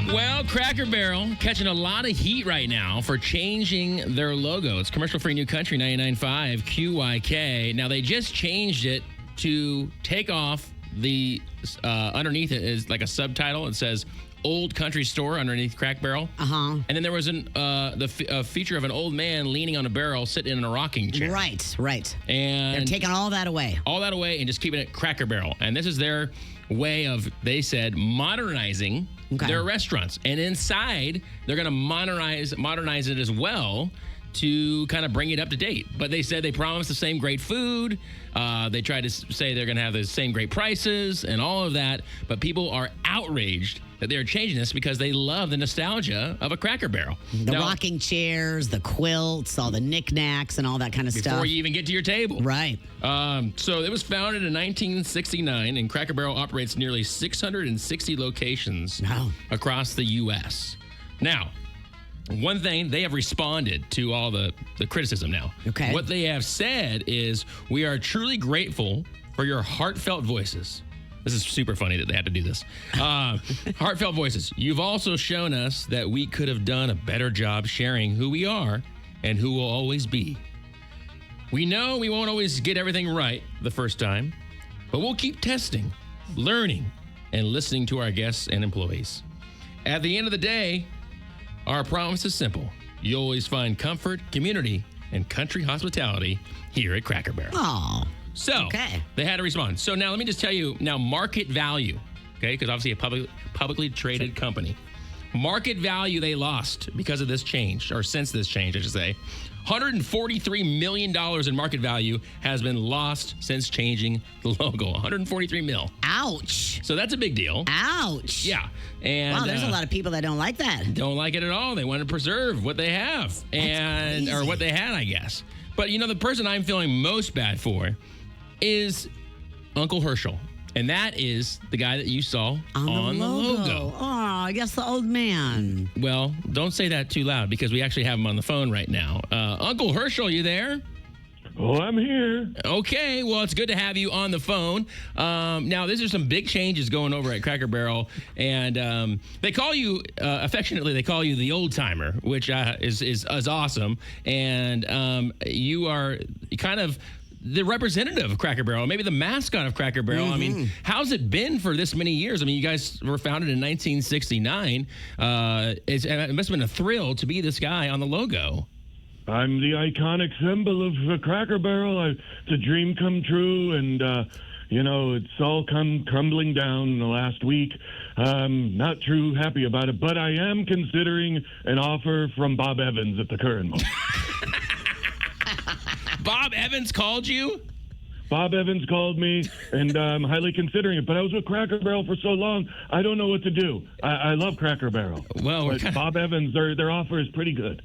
Well, Cracker Barrel catching a lot of heat right now for changing their logo. It's commercial-free New Country 99.5 QYK. Now, they just changed it to take off the underneath it is like a subtitle. It says Old Country Store underneath Cracker Barrel. Uh-huh. And then there was a feature of an old man leaning on a barrel sitting in a rocking chair. Right. And they're taking all that away. All that away and just keeping it Cracker Barrel. And this is their way of, they said, modernizing their restaurants. And inside, they're going to modernize it as well to kind of bring it up to date. But they said they promised the same great food. They tried to say they're going to have the same great prices and all of that. But people are outraged that they're changing this because they love the nostalgia of a Cracker Barrel. The rocking chairs, the quilts, all the knickknacks and all that kind of stuff. Before you even get to your table. Right. So it was founded in 1969, and Cracker Barrel operates nearly 660 locations across the U.S. Now, one thing, they have responded to all the criticism now. Okay. What they have said is, we are truly grateful for your heartfelt voices. This is super funny that they had to do this. Heartfelt voices. You've also shown us that we could have done a better job sharing who we are and who we'll always be. We know we won't always get everything right the first time, but we'll keep testing, learning, and listening to our guests and employees. At the end of the day, our promise is simple. You'll always find comfort, community, and country hospitality here at Cracker Barrel. Oh. So, they had to respond. So now let me just tell you, now market value, okay, because obviously a publicly traded company. Market value they lost because of this change, or since this change, I should say. $143 million in market value has been lost since changing the logo. $143 mil. Ouch. So that's a big deal. Ouch. Yeah. And wow, there's a lot of people that don't like that. Don't like it at all. They want to preserve what they have. Or what they had, I guess. But, you know, the person I'm feeling most bad for is Uncle Herschel. And that is the guy that you saw on the logo. Oh, I guess the old man. Well, don't say that too loud because we actually have him on the phone right now. Uncle Herschel, you there? Oh, I'm here. Okay, well, it's good to have you on the phone. Now, these are some big changes going over at Cracker Barrel, and they call you, affectionately, they call you the old-timer, which is awesome, and you are kind of the representative of Cracker Barrel, maybe the mascot of Cracker Barrel. I mean, how's it been for this many years? I mean, you guys were founded in 1969. It must have been a thrill to be this guy on the logo. I'm the iconic symbol of Cracker Barrel. It's a dream come true, and, you know, it's all come crumbling down in the last week. Not too happy about it, but I am considering an offer from Bob Evans at the current moment. Bob Evans called you? Bob Evans called me, and I'm highly considering it. But I was with Cracker Barrel for so long, I don't know what to do. I love Cracker Barrel. Well, Bob Evans, their offer is pretty good.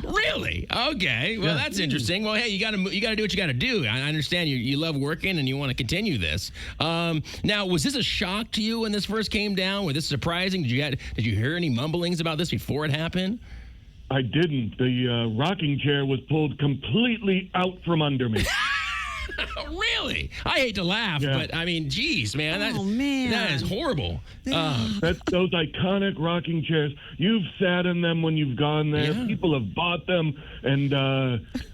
Really? Okay. Well, that's interesting. Well, hey, you gotta do what you gotta do. I understand you love working and you want to continue this. Now, was this a shock to you when this first came down? Was this surprising? Did you hear any mumblings about this before it happened? I didn't. The rocking chair was pulled completely out from under me. Really? I hate to laugh, but I mean, geez, man. That is horrible. That's those iconic rocking chairs. You've sat in them when you've gone there. Yeah. People have bought them, and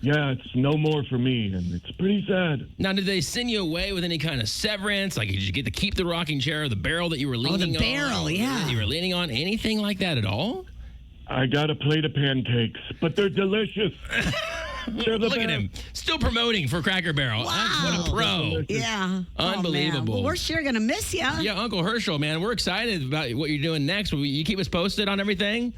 it's no more for me, and it's pretty sad. Now, did they send you away with any kind of severance? Like, did you get to keep the rocking chair or the barrel that you were leaning on? Oh, the barrel, yeah. You were leaning on anything like that at all? I got a plate of pancakes, but they're delicious. Look at him. Still promoting for Cracker Barrel. Wow. What a pro. Yeah. Unbelievable. Well, we're sure going to miss you. Yeah, Uncle Herschel, man. We're excited about what you're doing next. Will you keep us posted on everything?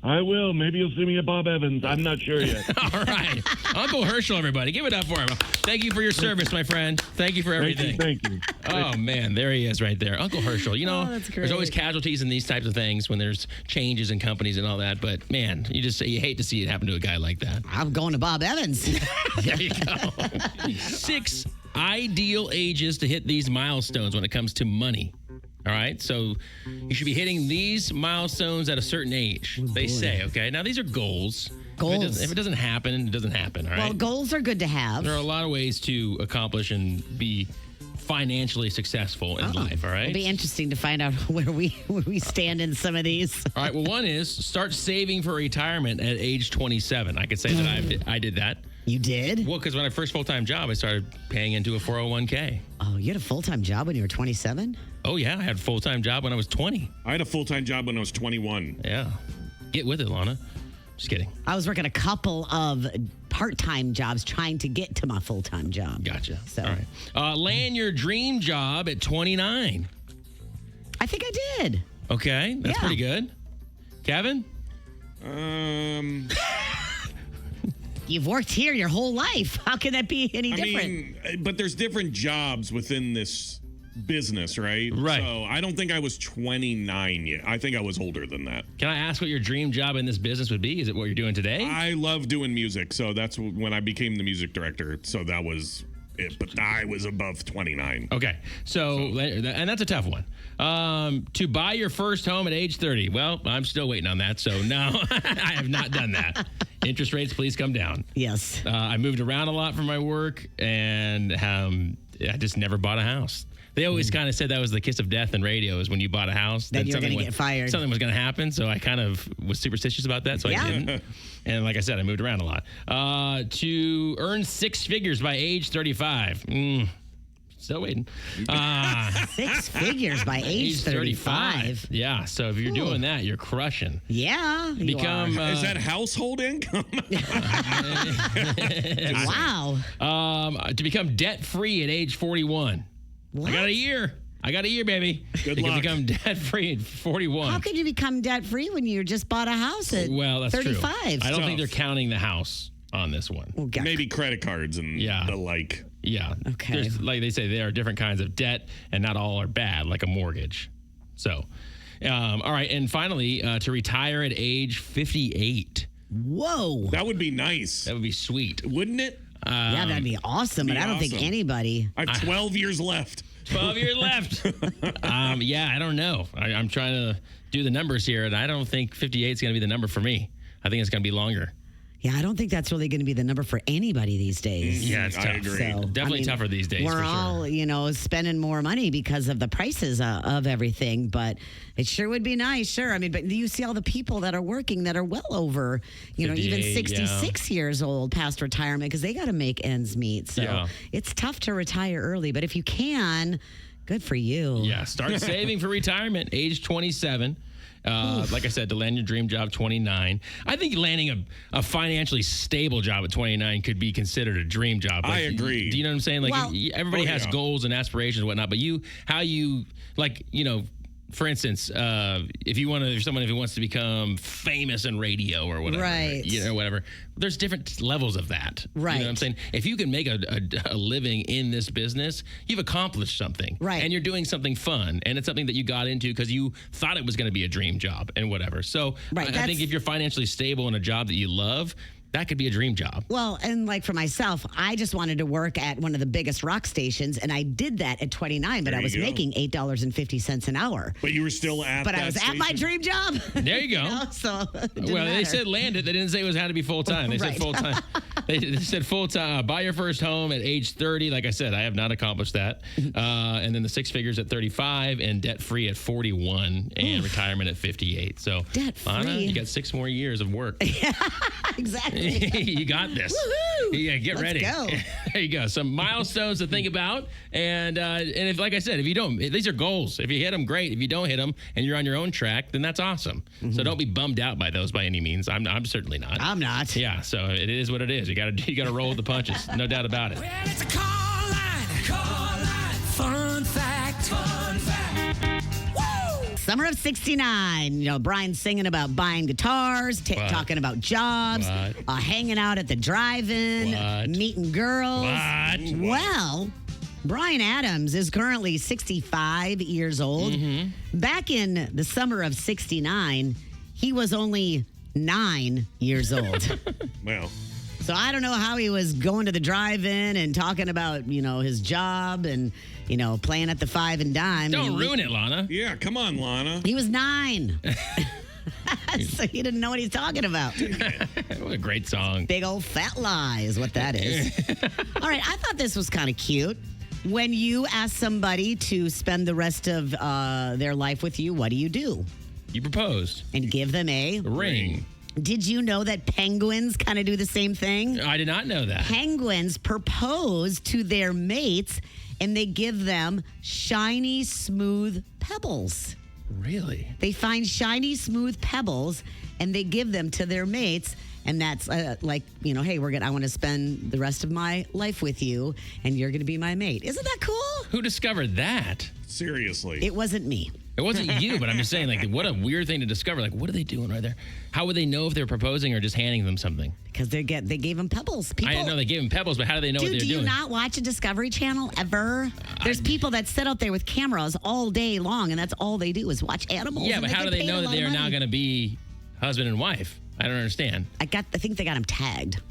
I will. Maybe you'll see me at Bob Evans. I'm not sure yet. All right. Uncle Herschel, everybody. Give it up for him. Thank you for your service, my friend. Thank you for everything. Thank you. Oh, man. There he is right there. Uncle Herschel. You know, that's great. There's always casualties in these types of things when there's changes in companies and all that. But, man, you hate to see it happen to a guy like that. I'm going to Bob Evans. There you go. 6 ideal ages to hit these milestones when it comes to money. All right, so you should be hitting these milestones at a certain age, they say, okay? Now, these are goals. Goals. If it doesn't happen, it doesn't happen, all right? Well, goals are good to have. There are a lot of ways to accomplish and be financially successful in life, all right? It'll be interesting to find out where we stand in some of these. All right, well, one is start saving for retirement at age 27. I could say that I did that. You did? Well, because when I first full-time job, I started paying into a 401k. Oh, you had a full-time job when you were 27? Oh, yeah, I had a full-time job when I was 20. I had a full-time job when I was 21. Yeah. Get with it, Lana. Just kidding. I was working a couple of part-time jobs trying to get to my full-time job. Gotcha. So. All right. Land your dream job at 29. I think I did. Okay, that's Yeah. pretty good. Kevin? You've worked here your whole life. How can that be any different? mean, but there's different jobs within this business, right? Right. So I don't think I was 29 yet. I think I was older than that. Can I ask what your dream job in this business would be? Is it what you're doing today? I love doing music, so that's when I became the music director. So that was it. But I was above 29. Okay, so and that's a tough one. To buy your first home at age 30. Well, I'm still waiting on that, so no, I have not done that. Interest rates, please come down. Yes. I moved around a lot for my work, and I just never bought a house. They always kind of said that was the kiss of death in radio, is when you bought a house. Then you're going to get fired. Something was going to happen, so I kind of was superstitious about that, so I didn't. And like I said, I moved around a lot. To earn six figures by age 35. Still waiting. 6 figures by age 35. Yeah, so if you're doing that, you're crushing. Yeah. you Become are. Is that household income? Wow. To become debt-free at age 41. What? I got a year, baby. Good You can luck. become debt-free at 41. How could you become debt-free when you just bought a house at Well, that's 35? true. I don't think Tough. they're counting the house on this one. Oh, God. Maybe credit cards and Yeah. the like. Yeah. Okay. There's, like they say, there are different kinds of debt, and not all are bad, like a mortgage. So, all right. And finally, to retire at age 58. Whoa. That would be nice, That would be sweet. wouldn't it? Yeah, that'd be awesome, but I don't think awesome. anybody. I have 12 years left. 12 years left. Yeah, I don't know. I'm trying to do the numbers here, and I don't think 58 is going to be the number for me. I think it's going to be longer. Yeah, I don't think that's really going to be the number for anybody these days. Yeah, it's tough. I agree. Definitely tougher these days. We're for all, sure. spending more money because of the prices of everything, but it sure would be nice. Sure. I mean, but you see all the people that are working that are well over, even 58, 66 years old past retirement because they got to make ends meet. So Yeah. it's tough to retire early, but if you can, good for you. Yeah, start saving for retirement, age 27. Like I said, to land your dream job, 29. I think landing a financially stable job at 29 could be considered a dream job. I agree. Do you know what I'm saying? Like, Well- everybody has yeah. goals and aspirations and whatnot, but for instance, if someone wants to become famous in radio or whatever, Right. whatever, there's different levels of that. You Right. know what I'm saying? If you can make a living in this business, you've accomplished something. Right. And you're doing something fun, and it's something that you got into because you thought it was going to be a dream job and whatever. So Right, I that's- think if you're financially stable in a job that you love, that could be a dream job. Well, and like for myself, I just wanted to work at one of the biggest rock stations, and I did that at 29, but There I you was go. making $8.50 an hour. But you were still at But that I was at my station? dream job. There you go. So it didn't Well, they matter. said land it. They didn't say it had to be full time. They said Right. full time. They said full time. Buy your first home at age 30. Like I said, I have not accomplished that. And then the six figures at 35 and debt free at 41 and retirement at 58. So, Debt-free. Lana, you got 6 more years of work. Exactly. You got this. Woohoo! Yeah, get Let's ready. go. There you go. Some milestones to think about. And if, like I said, if you don't, these are goals. If you hit them, great. If you don't hit them and you're on your own track, then that's awesome. So don't be bummed out by those by any means. I'm certainly not. I'm not. Yeah, so it is what it is. You gotta roll with the punches, no doubt about it. Well, it's a call line. Call line. Fun fact. Fun fact. Woo! Summer of 69. Brian's singing about buying guitars, What? talking about jobs, What? hanging out at the drive-in, What? meeting girls. What? Well, Brian Adams is currently 65 years old. Mm-hmm. Back in the summer of 69, he was only 9 years old. Well, So I don't know how he was going to the drive-in and talking about, his job and, playing at the Five and Dime. Don't ruin it, Lana. yeah, come on, Lana. He was 9. So he didn't know what he's talking about. What a great song. Big old fat lie is what that is. All right, I thought this was kind of cute. When you ask somebody to spend the rest of their life with you, what do? You proposed. And give them a Ring. Did you know that penguins kind of do the same thing? I did not know that. Penguins propose to their mates and they give them shiny, smooth pebbles. Really? They find shiny, smooth pebbles and they give them to their mates. And that's like, hey, I want to spend the rest of my life with you and you're going to be my mate. Isn't that cool? Who discovered that? Seriously. It wasn't me. It wasn't you, but I'm just saying, like, what a weird thing to discover. Like, what are they doing right there? How would they know if they're proposing or just handing them something? Because they gave them pebbles. I didn't know they gave them pebbles, but how do they know what they're doing? Do you not watch a Discovery Channel ever? There's people that sit out there with cameras all day long, and that's all they do is watch animals. Yeah, and but how do get they paid know a that lot they of are now money. going to be husband and wife? I don't understand. I think they got them tagged.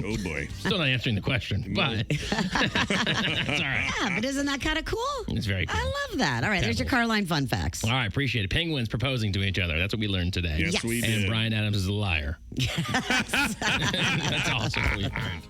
Oh, boy. Still not answering the question, but it's all right. Yeah, but isn't that kind of cool? It's very cool. I love that. All right, there's your Carline fun facts. All right, appreciate it. Penguins proposing to each other. That's what we learned today. Yes, we did. And Brian Adams is a liar. That's awesome. We learned.